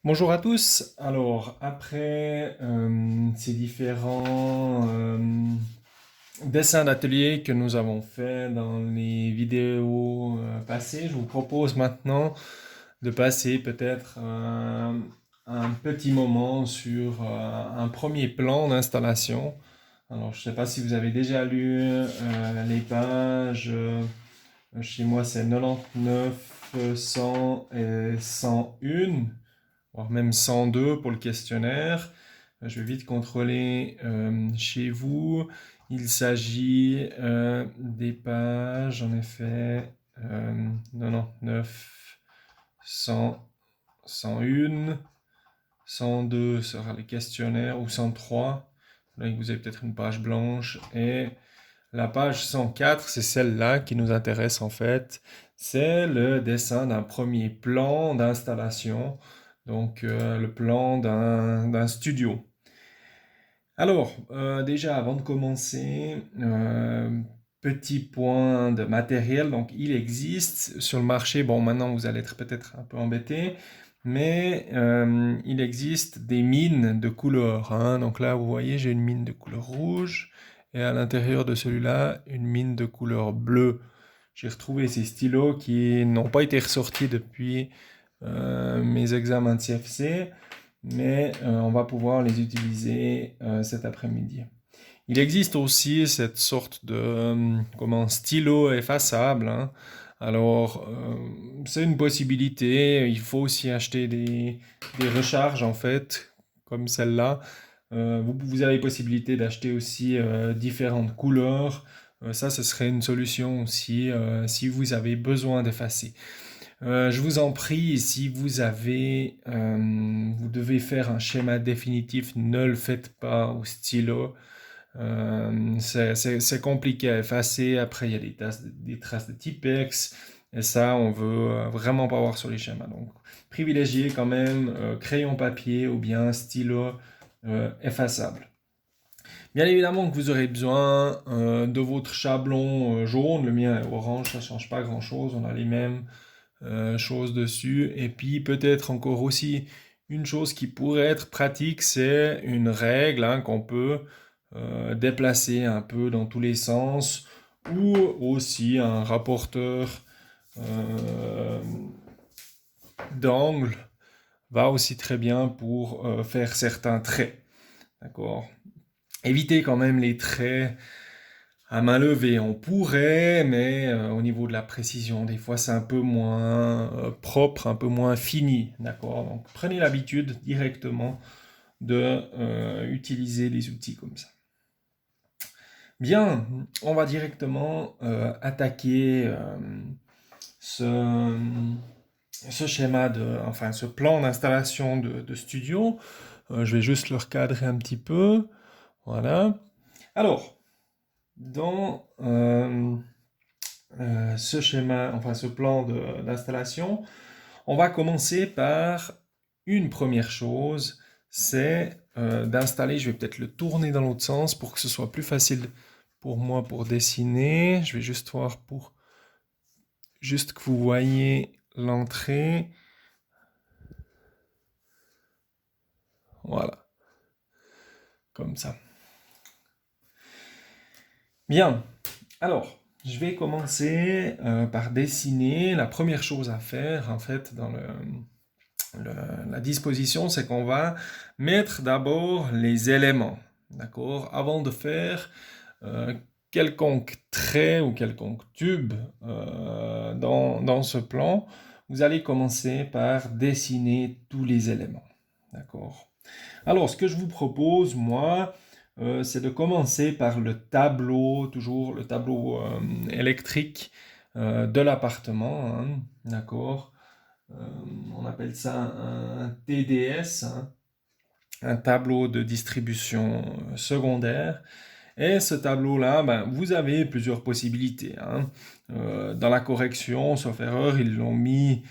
Bonjour à tous. Alors, après ces différents dessins d'atelier que nous avons faits dans les vidéos passées, je vous propose maintenant de passer peut-être un petit moment sur un premier plan d'installation. Alors, je ne sais pas si vous avez déjà lu les pages. Chez moi, c'est 99, 100 et 101, voire même 102 pour le questionnaire. Je vais vite contrôler chez vous. Il s'agit des pages, en effet, 99, 100, 101, 102 sera le questionnaire, ou 103. Là, vous avez peut-être une page blanche. Et la page 104, c'est celle-là qui nous intéresse en fait. C'est le dessin d'un premier plan d'installation, donc le plan d'un studio. Alors, déjà avant de commencer, petit point de matériel. Donc, il existe sur le marché, bon maintenant vous allez être peut-être un peu embêté, mais il existe des mines de couleurs, hein. Donc là, vous voyez, j'ai une mine de couleur rouge et à l'intérieur de celui-là, une mine de couleur bleue. J'ai retrouvé ces stylos qui n'ont pas été ressortis depuis mes examens de CFC, mais on va pouvoir les utiliser cet après-midi. Il existe aussi cette sorte de stylo effaçable, hein. Alors, c'est une possibilité. Il faut aussi acheter des recharges en fait, comme celle-là. Vous avez possibilité d'acheter aussi différentes couleurs. Ça, ce serait une solution aussi si vous avez besoin d'effacer. Je vous en prie, si vous devez faire un schéma définitif, ne le faites pas au stylo. C'est compliqué à effacer. Après, il y a des traces de Tipex. Et ça, on veut vraiment pas voir sur les schémas. Donc, privilégiez quand même crayon papier ou bien stylo effaçable. Bien évidemment que vous aurez besoin de votre chablon jaune. Le mien est orange, ça change pas grand-chose. On a les mêmes choses dessus. Et puis peut-être encore aussi une chose qui pourrait être pratique, c'est une règle, hein, qu'on peut déplacer un peu dans tous les sens, ou aussi un rapporteur euh, d'angle va aussi très bien pour faire certains traits. D'accord. Évitez quand même les traits à main levée, on pourrait, mais au niveau de la précision, des fois c'est un peu moins propre, un peu moins fini, d'accord? Donc prenez l'habitude directement de utiliser les outils comme ça. Bien, on va directement attaquer ce, ce schéma enfin ce plan d'installation de studio. Je vais juste le recadrer un petit peu. Voilà. Alors, dans ce schéma, enfin ce plan d'installation, on va commencer par une première chose, c'est d'installer, je vais peut-être le tourner dans l'autre sens pour que ce soit plus facile pour moi pour dessiner. Je vais juste voir pour juste que vous voyez l'entrée. Voilà, comme ça. Bien, alors, je vais commencer par dessiner. La première chose à faire, en fait, dans la disposition, c'est qu'on va mettre d'abord les éléments, d'accord? Avant de faire euh, quelconque trait ou quelconque tube dans ce plan, vous allez commencer par dessiner tous les éléments, d'accord? Alors, ce que je vous propose, moi, c'est de commencer par le tableau, toujours le tableau électrique de l'appartement, hein, d'accord? Euh, on appelle ça un TDS, hein, un tableau de distribution secondaire. Et ce tableau-là, ben, vous avez plusieurs possibilités, hein. Dans la correction, sauf erreur, ils l'ont mis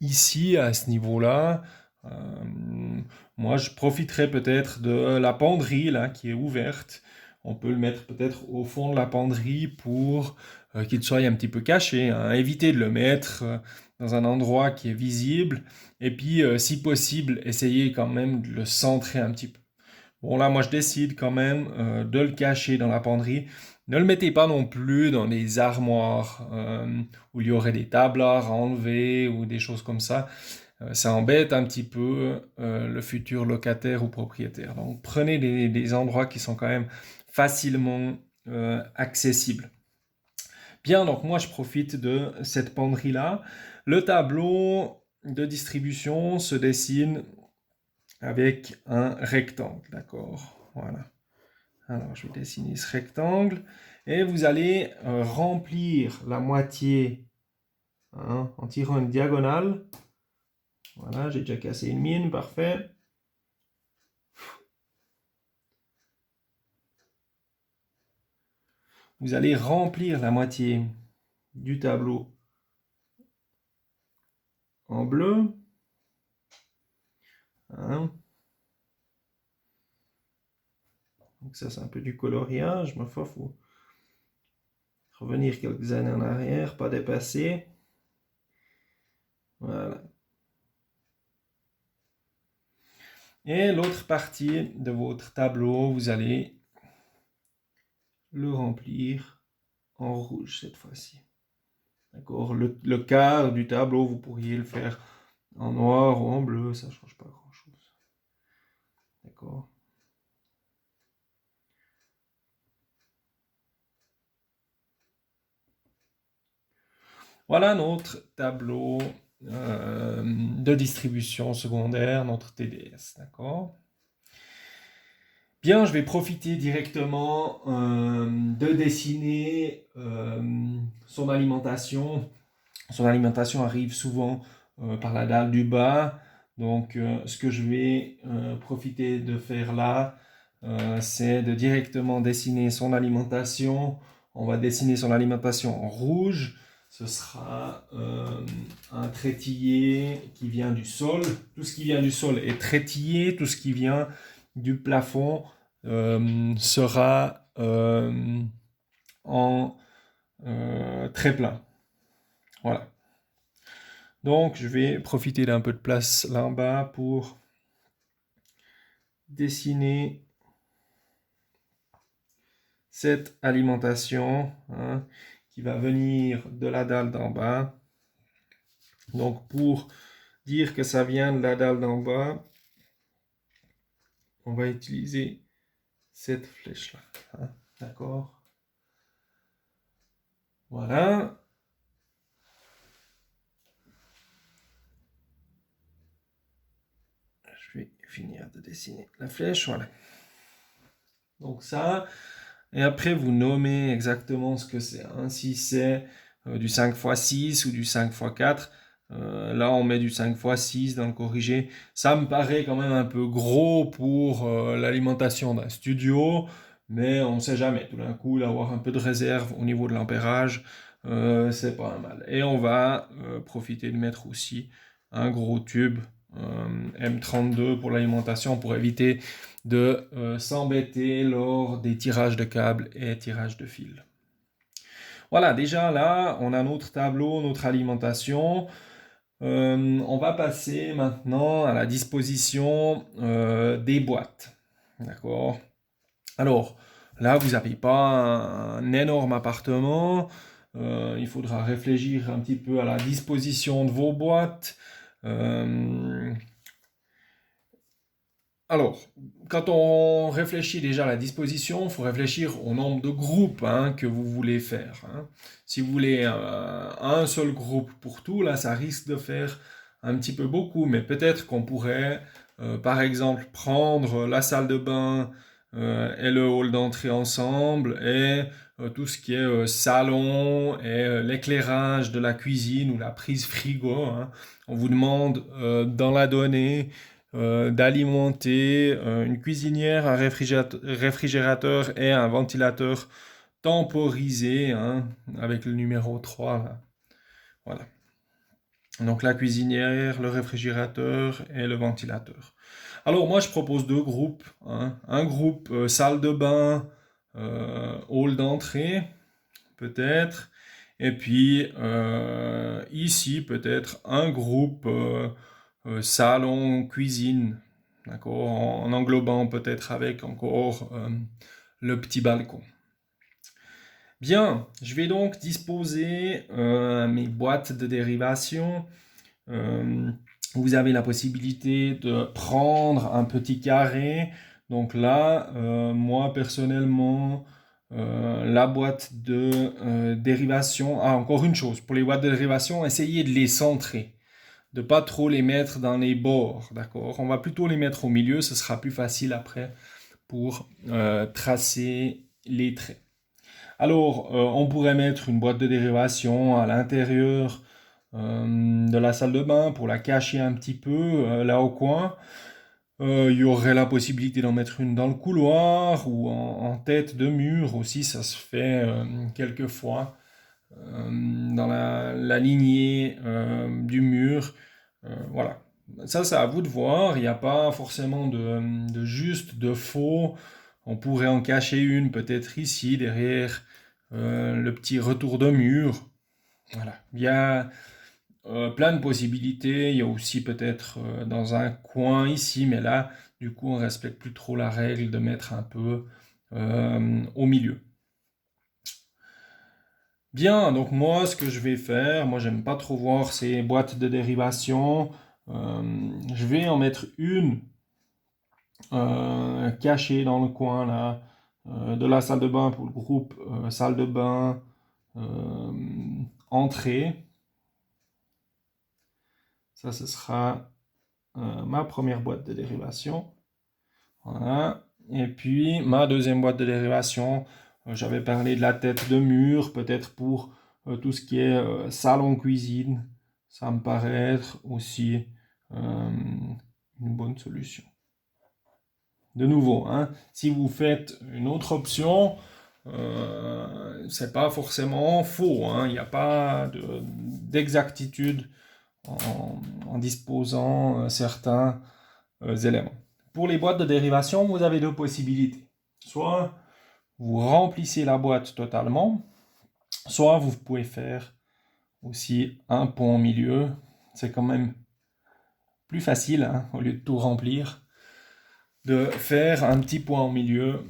ici, à ce niveau-là. Euh, Moi, je profiterai peut-être de la penderie là, qui est ouverte. On peut le mettre peut-être au fond de la penderie pour qu'il soit un petit peu caché, hein. Évitez de le mettre dans un endroit qui est visible. Et puis, si possible, essayez quand même de le centrer un petit peu. Bon, là, moi, je décide quand même de le cacher dans la penderie. Ne le mettez pas non plus dans des armoires où il y aurait des tablards à enlever ou des choses comme ça. Ça embête un petit peu le futur locataire ou propriétaire. Donc, prenez des endroits qui sont quand même facilement accessibles. Bien, donc moi, je profite de cette penderie-là. Le tableau de distribution se dessine avec un rectangle, d'accord? Voilà. Alors, je vais dessiner ce rectangle et vous allez remplir la moitié en tirant une diagonale. Voilà, j'ai déjà cassé une mine, parfait. Vous allez remplir la moitié du tableau en bleu. Hein. Donc ça, c'est un peu du coloriage. Ma foi, il faut revenir quelques années en arrière, pas dépasser. Voilà. Et l'autre partie de votre tableau, vous allez le remplir en rouge cette fois-ci. D'accord. Le quart du tableau, vous pourriez le faire en noir ou en bleu, ça ne change pas grand-chose. D'accord. Voilà notre tableau de distribution secondaire, notre TDS. D'accord. Bien, je vais profiter directement de dessiner son alimentation. Son alimentation arrive souvent par la dalle du bas. Donc, ce que je vais profiter de faire là, c'est de directement dessiner son alimentation. On va dessiner son alimentation en rouge. Ce sera un trétillé qui vient du sol. Tout ce qui vient du sol est trétillé. Tout ce qui vient du plafond sera en très plat. Voilà. Donc, je vais profiter d'un peu de place là en bas pour dessiner cette alimentation qui va venir de la dalle d'en bas. Donc, pour dire que ça vient de la dalle d'en bas, on va utiliser cette flèche-là. D'accord? Voilà. Je vais finir de dessiner la flèche. Voilà. Donc ça, et après vous nommez exactement ce que c'est. Si c'est du 5x6 ou du 5x4, là on met du 5x6 dans le corrigé. Ça me paraît quand même un peu gros pour l'alimentation d'un studio, mais on ne sait jamais. Tout d'un coup, d'avoir un peu de réserve au niveau de l'ampérage, c'est pas mal. Et on va profiter de mettre aussi un gros tube M32 pour l'alimentation pour éviter de s'embêter lors des tirages de câbles et tirages de fil. Voilà, déjà là, on a notre tableau, notre alimentation. On va passer maintenant à la disposition des boîtes. D'accord. Alors, là, vous n'avez pas un énorme appartement. Il faudra réfléchir un petit peu à la disposition de vos boîtes. Alors, quand on réfléchit déjà à la disposition, il faut réfléchir au nombre de groupes que vous voulez faire. Si vous voulez un seul groupe pour tout, là, ça risque de faire un petit peu beaucoup, mais peut-être qu'on pourrait, par exemple, prendre la salle de bain et le hall d'entrée ensemble, et tout ce qui est salon et l'éclairage de la cuisine ou la prise frigo. On vous demande dans la donnée d'alimenter une cuisinière, un réfrigérateur et un ventilateur temporisé avec le numéro 3 là. Voilà. Donc la cuisinière, le réfrigérateur et le ventilateur. Alors moi je propose deux groupes. Un groupe salle de bain, hall d'entrée peut-être, Et puis ici, peut-être un groupe salon, cuisine, d'accord, en englobant peut-être avec encore le petit balcon. Bien, je vais donc disposer mes boîtes de dérivation. Vous avez la possibilité de prendre un petit carré. Donc là, moi personnellement, la boîte de dérivation. Ah, encore une chose, pour les boîtes de dérivation, essayez de les centrer, de pas trop les mettre dans les bords, d'accord? On va plutôt les mettre au milieu, ce sera plus facile après pour tracer les traits. Alors, on pourrait mettre une boîte de dérivation à l'intérieur de la salle de bain pour la cacher un petit peu là au coin. Il y aurait la possibilité d'en mettre une dans le couloir ou en tête de mur aussi, ça se fait quelquefois dans la lignée du mur. Voilà. Ça, c'est à vous de voir. Il n'y a pas forcément de juste, de faux. On pourrait en cacher une peut-être ici, derrière le petit retour de mur. Voilà. Il y a plein de possibilités. Il y a aussi peut-être dans un coin ici, mais là, du coup, on respecte plus trop la règle de mettre un peu au milieu. Bien, donc moi, ce que je vais faire, moi, j'aime pas trop voir ces boîtes de dérivation. Je vais en mettre une cachée dans le coin là de la salle de bain pour le groupe salle de bain entrée. Ça, ce sera ma première boîte de dérivation. Voilà. Et puis ma deuxième boîte de dérivation, j'avais parlé de la tête de mur, peut-être pour tout ce qui est salon-cuisine. Ça me paraît être aussi une bonne solution. De nouveau, hein, si vous faites une autre option, c'est pas forcément faux, hein, il n'y a pas d'exactitude en disposant certains éléments. Pour les boîtes de dérivation, vous avez deux possibilités. Soit vous remplissez la boîte totalement, soit vous pouvez faire aussi un pont au milieu. C'est quand même plus facile, hein, au lieu de tout remplir, de faire un petit point au milieu.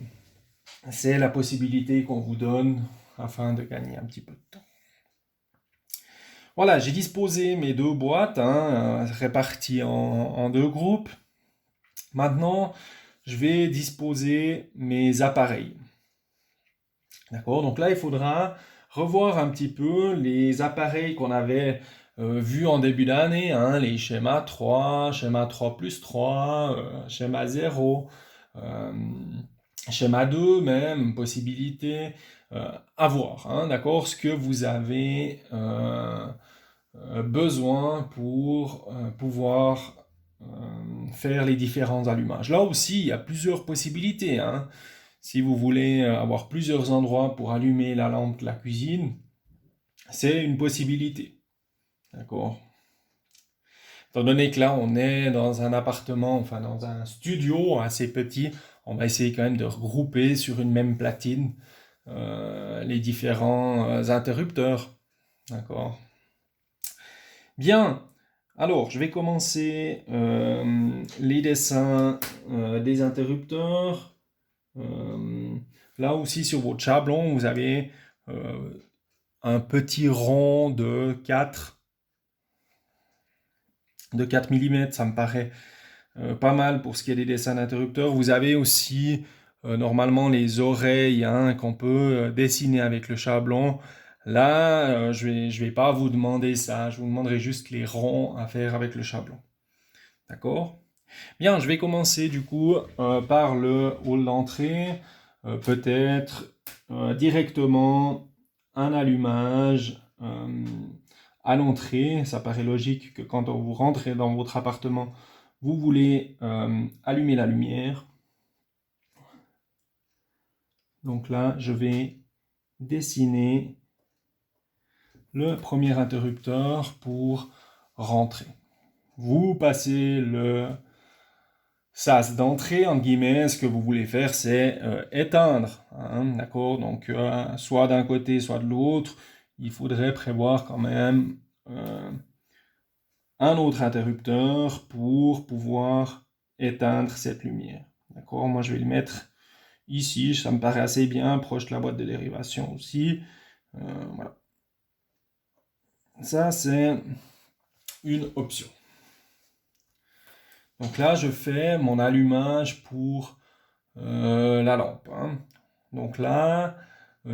C'est la possibilité qu'on vous donne afin de gagner un petit peu de temps. Voilà, j'ai disposé mes deux boîtes, hein, réparties en deux groupes. Maintenant, je vais disposer mes appareils. D'accord, donc là, il faudra revoir un petit peu les appareils qu'on avait vus en début d'année, hein, les schémas 3, schéma 3 plus 3, schéma 0, schéma 2 même, possibilité à voir, hein, d'accord, ce que vous avez besoin pour pouvoir faire les différents allumages. Là aussi, il y a plusieurs possibilités, hein. Si vous voulez avoir plusieurs endroits pour allumer la lampe de la cuisine, c'est une possibilité. D'accord? Étant donné que là, on est dans un appartement, enfin dans un studio assez petit, on va essayer quand même de regrouper sur une même platine les différents interrupteurs. D'accord? Bien. Alors, je vais commencer les dessins des interrupteurs. Là aussi, sur votre chablon, vous avez un petit rond de 4 mm. Ça me paraît pas mal pour ce qui est des dessins d'interrupteurs. Vous avez aussi normalement les oreilles, hein, qu'on peut dessiner avec le chablon. Là, je vais pas vous demander ça. Je vous demanderai juste les ronds à faire avec le chablon. D'accord? Bien, je vais commencer du coup par le hall d'entrée. Peut-être directement un allumage à l'entrée. Ça paraît logique que quand vous rentrez dans votre appartement, vous voulez allumer la lumière. Donc là, je vais dessiner le premier interrupteur pour rentrer. Vous passez le sas d'entrée, entre guillemets. Ce que vous voulez faire, c'est éteindre, hein, d'accord? Donc, soit d'un côté, soit de l'autre, il faudrait prévoir quand même un autre interrupteur pour pouvoir éteindre cette lumière. D'accord? Moi, je vais le mettre ici, ça me paraît assez bien, proche de la boîte de dérivation aussi. Voilà. Ça, c'est une option. Donc là, je fais mon allumage pour la lampe. Hein. Donc là,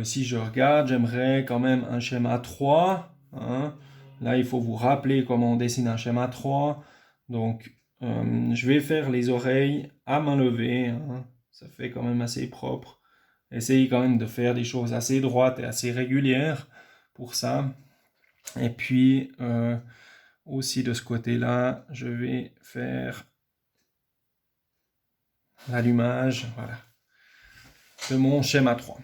si je regarde, j'aimerais quand même un schéma 3. Hein. Là, il faut vous rappeler comment on dessine un schéma 3. Donc, je vais faire les oreilles à main levée. Hein. Ça fait quand même assez propre. Essayez quand même de faire des choses assez droites et assez régulières pour ça. Et puis, aussi de ce côté-là, je vais faire l'allumage, voilà, de mon schéma 3.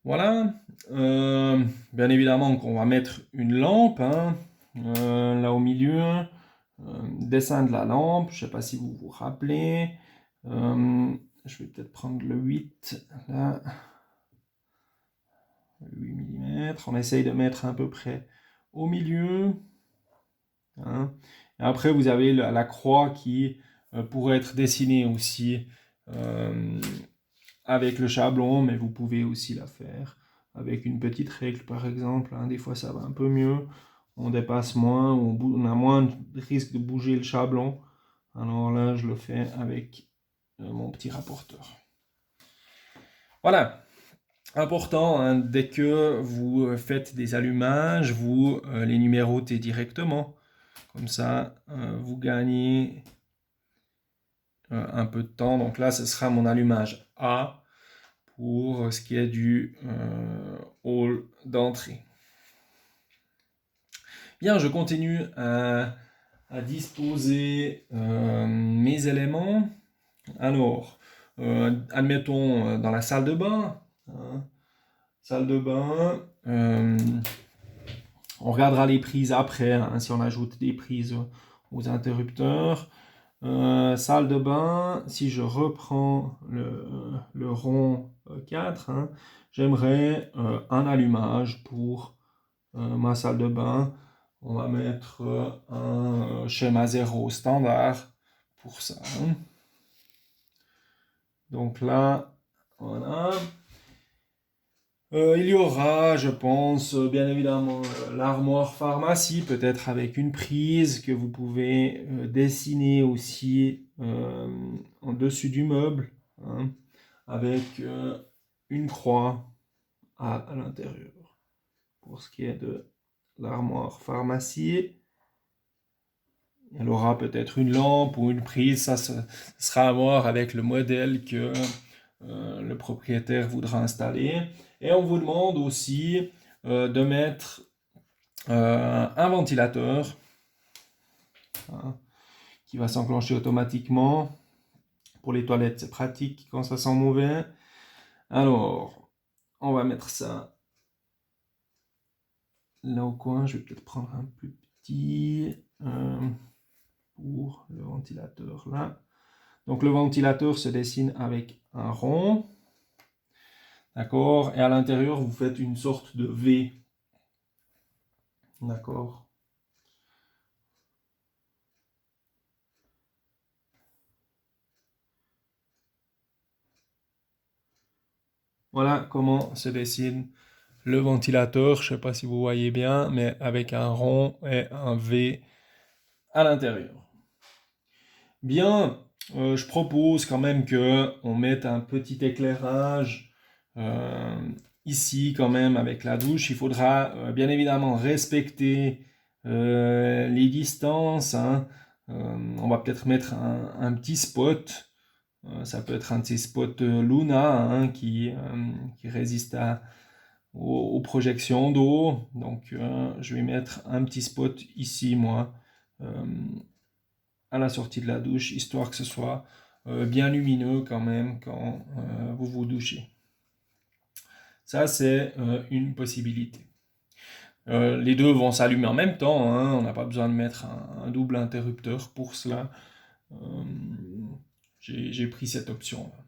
Voilà, bien évidemment qu'on va mettre une lampe, hein, là au milieu, dessin de la lampe, je ne sais pas si vous vous rappelez, je vais peut-être prendre le 8, là, 8 mm, on essaye de mettre à peu près au milieu, hein. Et après vous avez la croix qui pourrait être dessinée aussi avec le chablon, mais vous pouvez aussi la faire avec une petite règle par exemple, hein. Des fois ça va un peu mieux, on dépasse moins, on a moins de risque de bouger le chablon, alors là je le fais avec mon petit rapporteur. Voilà, important, hein, dès que vous faites des allumages, vous les numérotez directement, comme ça vous gagnez un peu de temps. Donc là ce sera mon allumage A pour ce qui est du hall d'entrée. Bien, je continue à disposer mes éléments. Alors, admettons dans la salle de bain. Hein, salle de bain. On regardera les prises après, hein, si on ajoute des prises aux interrupteurs. Salle de bain, si je reprends le rond 4, hein, j'aimerais un allumage pour ma salle de bain. On va mettre un schéma 0 standard pour ça. Hein. Donc là, voilà. Il y aura, je pense, bien évidemment, l'armoire pharmacie, peut-être avec une prise que vous pouvez dessiner aussi en dessus du meuble, hein, avec une croix à l'intérieur. Pour ce qui est de l'armoire pharmacie, elle aura peut-être une lampe ou une prise, ça sera à voir avec le modèle que le propriétaire voudra installer. Et on vous demande aussi de mettre un ventilateur, hein, qui va s'enclencher automatiquement. Pour les toilettes, c'est pratique quand ça sent mauvais. Alors, on va mettre ça là au coin. Je vais peut-être prendre un plus petit pour le ventilateur là. Donc le ventilateur se dessine avec un rond. D'accord? Et à l'intérieur, vous faites une sorte de V. D'accord? Voilà comment se dessine le ventilateur. Je ne sais pas si vous voyez bien, mais avec un rond et un V à l'intérieur. Bien, je propose quand même qu'on mette un petit éclairage ici quand même avec la douche. Il faudra bien évidemment respecter les distances. Hein. On va peut-être mettre un petit spot. Ça peut être un de ces spots Luna, hein, qui résiste aux projections d'eau. Donc je vais mettre un petit spot ici, moi, à la sortie de la douche, histoire que ce soit bien lumineux quand même quand vous vous douchez. Ça, c'est une possibilité. Les deux vont s'allumer en même temps, hein, on n'a pas besoin de mettre un double interrupteur pour cela. J'ai pris cette option-là.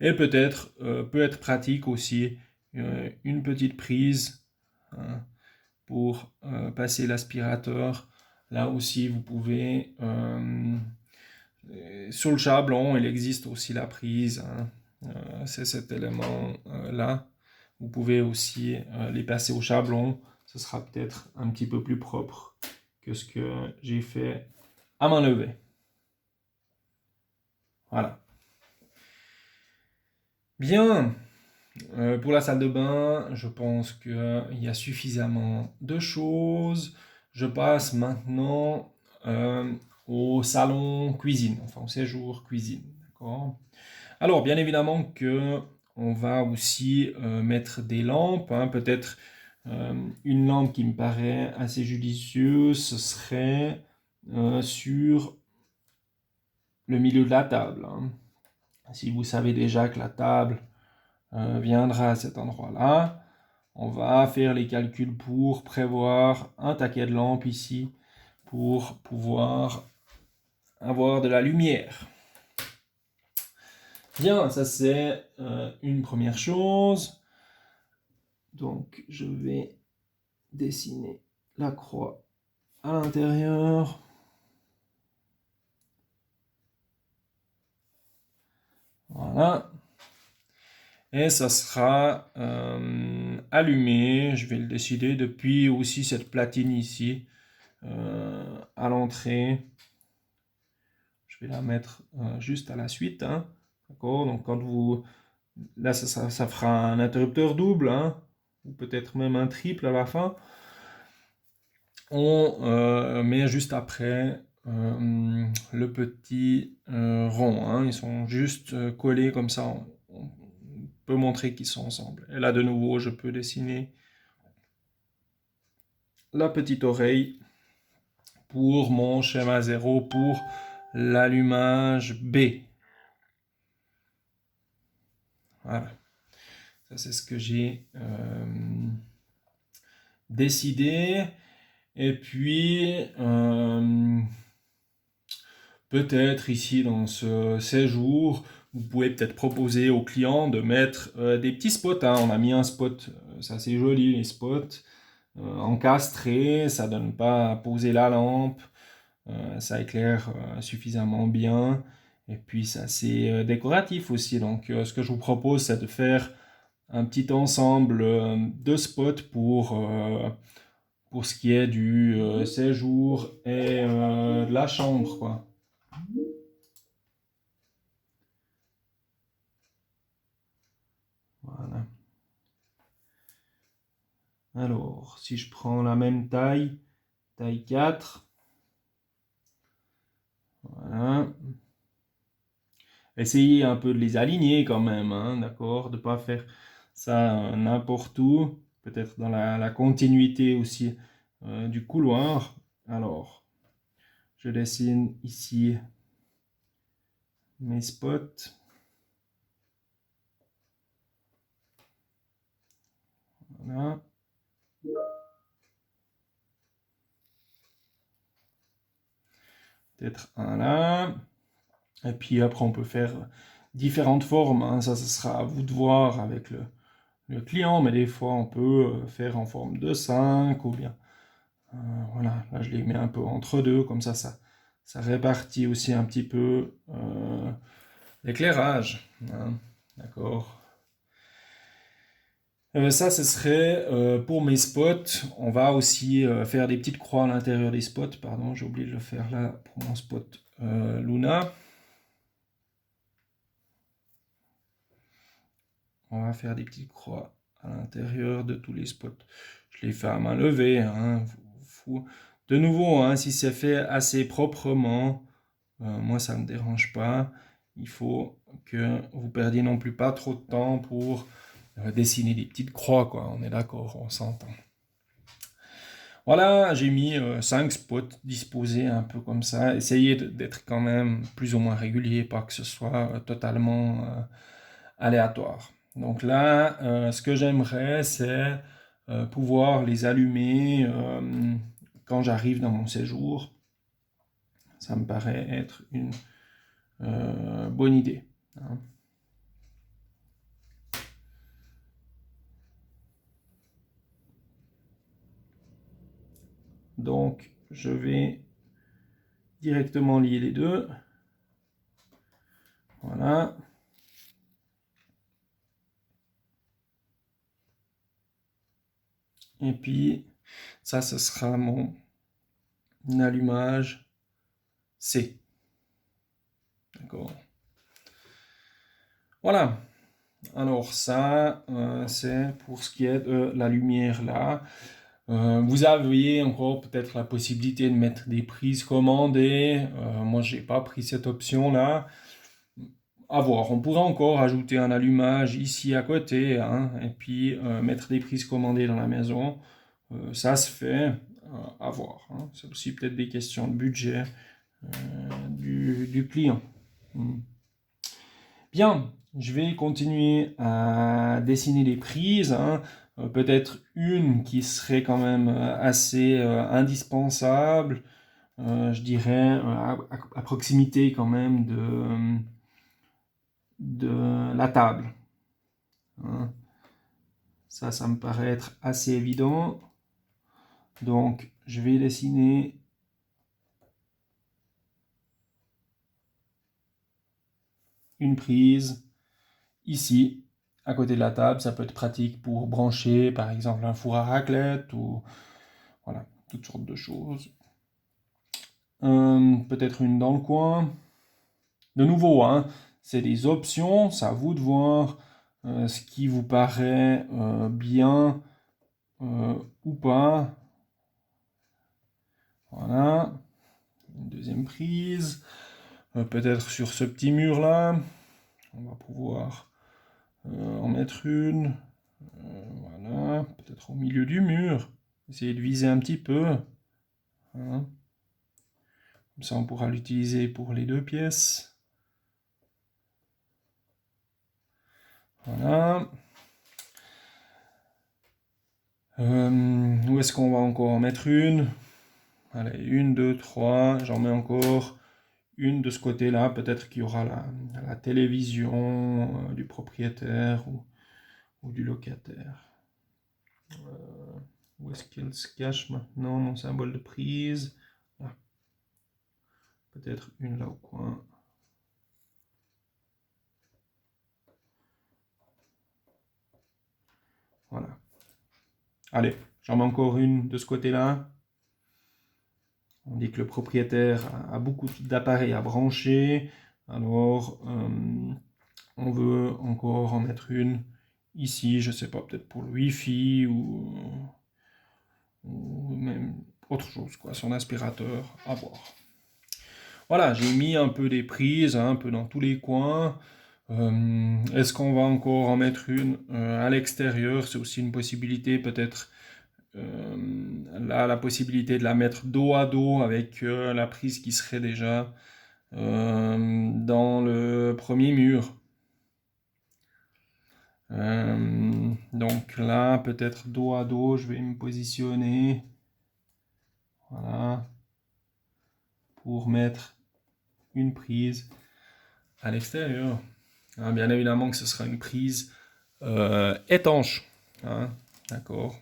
Et peut-être peut être pratique aussi une petite prise hein, pour passer l'aspirateur. Là aussi, vous pouvez, sur le chablon, il existe aussi la prise. Hein. C'est cet élément-là. Vous pouvez aussi les passer au chablon. Ce sera peut-être un petit peu plus propre que ce que j'ai fait à main levée. Voilà. Bien. Pour la salle de bain, je pense qu'il y a suffisamment de choses. Je passe maintenant au salon cuisine, enfin au séjour cuisine. D'accord. Alors, bien évidemment que on va aussi mettre des lampes. Hein. Peut-être une lampe qui me paraît assez judicieuse, ce serait sur le milieu de la table. Hein. Si vous savez déjà que la table viendra à cet endroit-là, on va faire les calculs pour prévoir un taquet de lampes ici pour pouvoir avoir de la lumière. Bien, ça c'est une première chose. Donc je vais dessiner la croix à l'intérieur. Voilà. Et ça sera allumé. Je vais le décider depuis aussi cette platine ici à l'entrée. Je vais la mettre juste à la suite. Hein. D'accord. Donc quand vous... Là, ça fera un interrupteur double. Hein, ou peut-être même un triple à la fin. On met juste après le petit rond. Hein. Ils sont juste collés comme ça. On peut montrer qu'ils sont ensemble. Et là, de nouveau, je peux dessiner la petite oreille pour mon schéma 0 pour l'allumage B. Voilà. Ça, c'est ce que j'ai décidé. Et puis, peut-être ici dans ce séjour, vous pouvez peut-être proposer aux clients de mettre des petits spots. Hein. On a mis un spot, c'est assez joli les spots, encastrés, ça donne pas à poser la lampe, ça éclaire suffisamment bien. Et puis c'est assez décoratif aussi. Donc ce que je vous propose, c'est de faire un petit ensemble de spots pour ce qui est du séjour et de la chambre, quoi. Voilà. Alors, si je prends la même taille, taille 4, voilà. Essayez un peu de les aligner quand même, hein, d'accord? De ne pas faire ça n'importe où, peut-être dans la continuité aussi du couloir. Alors, je dessine ici mes spots. Voilà. Peut-être un là. Et puis après, on peut faire différentes formes. Hein. Ça, ce sera à vous de voir avec le client. Mais des fois, on peut faire en forme de 5 ou bien. Voilà, là, je les mets un peu entre deux. Comme ça répartit aussi un petit peu l'éclairage. Hein. D'accord. Ça, ce serait pour mes spots. On va aussi faire des petites croix à l'intérieur des spots. Pardon, j'ai oublié de le faire là pour mon spot Luna. On va faire des petites croix à l'intérieur de tous les spots. Je les fais à main levée. Hein. De nouveau, hein, si c'est fait assez proprement, moi ça ne me dérange pas. Il faut que vous perdiez non plus pas trop de temps pour dessiner des petites croix, quoi. On est d'accord, on s'entend. Voilà, j'ai mis 5 spots disposés un peu comme ça. Essayez d'être quand même plus ou moins régulier, pas que ce soit totalement aléatoire. Donc là, ce que j'aimerais, c'est pouvoir les allumer quand j'arrive dans mon séjour. Ça me paraît être une bonne idée. Hein. Donc, je vais directement lier les deux. Voilà. Et puis, ça, ce sera mon allumage C. D'accord. Voilà. Alors ça, c'est pour ce qui est de la lumière là. Vous avez encore peut-être la possibilité de mettre des prises commandées. Moi, j'ai pas pris cette option là. À voir. On pourrait encore ajouter un allumage ici à côté, hein, et puis mettre des prises commandées dans la maison. Ça se fait. À voir. Hein. C'est aussi peut-être des questions de budget du client. Bien, je vais continuer à dessiner les prises, hein. Peut-être une qui serait quand même assez indispensable, je dirais à proximité quand même de la table. Hein. Ça me paraît être assez évident. Donc, je vais dessiner une prise ici, à côté de la table. Ça peut être pratique pour brancher, par exemple, un four à raclette ou voilà, toutes sortes de choses. Peut-être une dans le coin. De nouveau, hein, c'est des options, c'est à vous de voir ce qui vous paraît bien ou pas. Voilà, une deuxième prise. Peut-être sur ce petit mur là, on va pouvoir en mettre une. Voilà, peut-être au milieu du mur. Essayez de viser un petit peu. Hein. Comme ça, on pourra l'utiliser pour les deux pièces. Voilà. Où est-ce qu'on va encore en mettre une? Allez, une, deux, trois. J'en mets encore une de ce côté-là. Peut-être qu'il y aura la télévision du propriétaire ou du locataire. Où est-ce qu'elle se cache maintenant, mon symbole de prise? Là. Peut-être une là au coin. Voilà. Allez, j'en mets encore une de ce côté-là. On dit que le propriétaire a beaucoup d'appareils à brancher. Alors, on veut encore en mettre une ici, je sais pas, peut-être pour le Wi-Fi ou même autre chose, quoi, son aspirateur, à voir. Voilà, j'ai mis un peu des prises, hein, un peu dans tous les coins. Est-ce qu'on va encore en mettre une à l'extérieur? C'est aussi une possibilité, peut-être là, la possibilité de la mettre dos à dos avec la prise qui serait déjà dans le premier mur. Donc là, peut-être dos à dos, je vais me positionner. Voilà. Pour mettre une prise à l'extérieur. Hein, bien évidemment que ce sera une prise étanche. Hein, d'accord.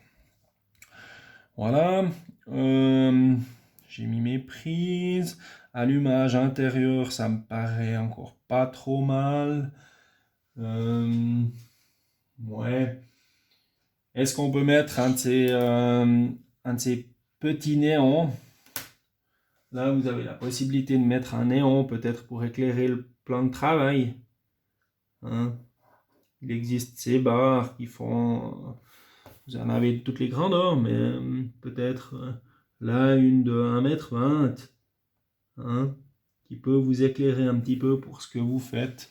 Voilà. J'ai mis mes prises. Allumage intérieur, ça me paraît encore pas trop mal. Ouais. Est-ce qu'on peut mettre un de ces petits néons? Là, vous avez la possibilité de mettre un néon, peut-être pour éclairer le plan de travail. Hein. Il existe ces barres qui font... Vous en avez de toutes les grandeurs, mais peut-être là, une de 1,20 m. Hein, qui peut vous éclairer un petit peu pour ce que vous faites.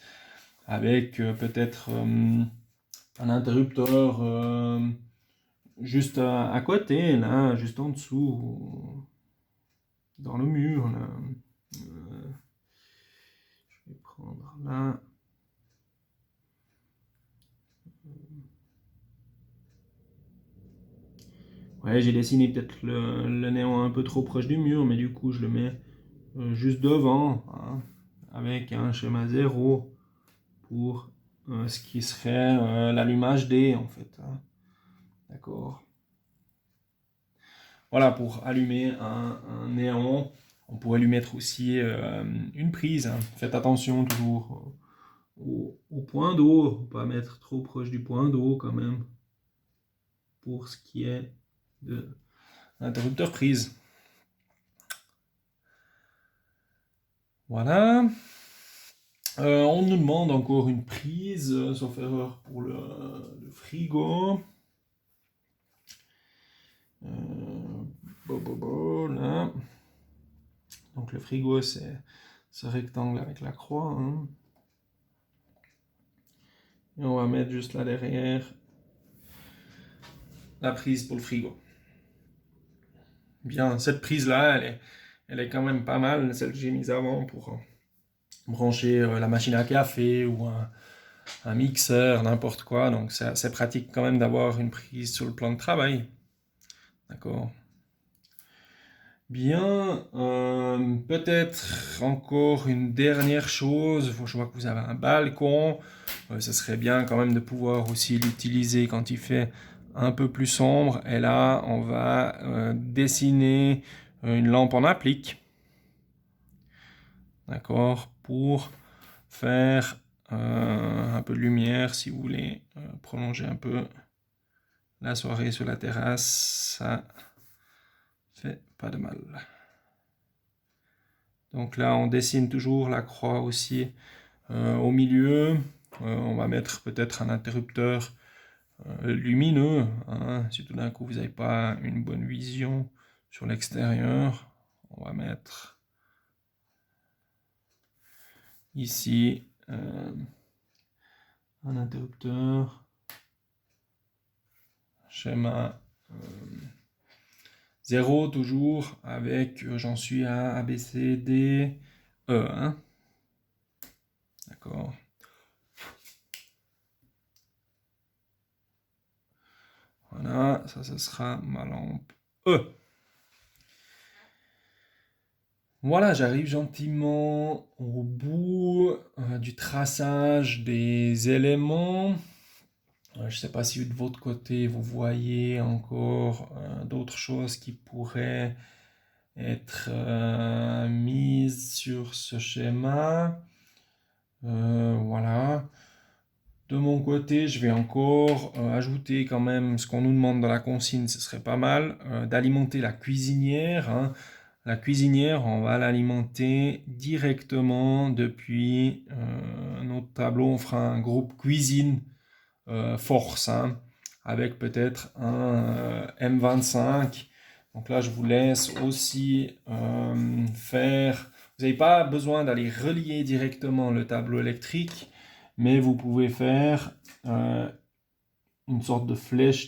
Avec peut-être un interrupteur juste à côté, là, juste en dessous, dans le mur. Là. Je vais prendre là. Ouais, j'ai dessiné peut-être le néon un peu trop proche du mur, mais du coup, je le mets juste devant, hein, avec un schéma 0 pour ce qui serait l'allumage D, en fait. Hein. D'accord. voilà, pour allumer un néon, on pourrait lui mettre aussi une prise. Hein. Faites attention toujours au point d'eau, pas mettre trop proche du point d'eau quand même, pour ce qui est de l'interrupteur prise. Voilà. On nous demande encore une prise, sauf erreur, pour le frigo. Là. Donc le frigo, c'est ce rectangle avec la croix. Hein. Et on va mettre juste là derrière la prise pour le frigo. Bien, cette prise-là, elle est quand même pas mal, celle que j'ai mise avant pour brancher la machine à café ou un mixeur, n'importe quoi. Donc c'est pratique quand même d'avoir une prise sur le plan de travail. D'accord. Bien, peut-être encore une dernière chose. Je vois que vous avez un balcon. Ce serait bien quand même de pouvoir aussi l'utiliser quand il fait un peu plus sombre. Et là, on va dessiner une lampe en applique. D'accord, pour faire un peu de lumière si vous voulez prolonger un peu la soirée sur la terrasse. Ça fait pas de mal. Donc là, on dessine toujours la croix aussi au milieu. On va mettre peut-être un interrupteur lumineux. Hein, si tout d'un coup, vous n'avez pas une bonne vision sur l'extérieur, on va mettre ici un interrupteur. Schéma 0 toujours avec j'en suis à A, B, C, D, E. Hein. D'accord. Voilà, ça sera ma lampe E. Voilà, j'arrive gentiment au bout du traçage des éléments. Je ne sais pas si de votre côté vous voyez encore d'autres choses qui pourraient être mises sur ce schéma. Voilà. De mon côté, je vais encore ajouter quand même ce qu'on nous demande dans la consigne, ce serait pas mal, d'alimenter la cuisinière. Hein. La cuisinière, on va l'alimenter directement depuis notre tableau. On fera un groupe cuisine force, hein, avec peut-être un M25. Donc là, je vous laisse aussi faire... Vous n'avez pas besoin d'aller relier directement le tableau électrique, mais vous pouvez faire une sorte de flèche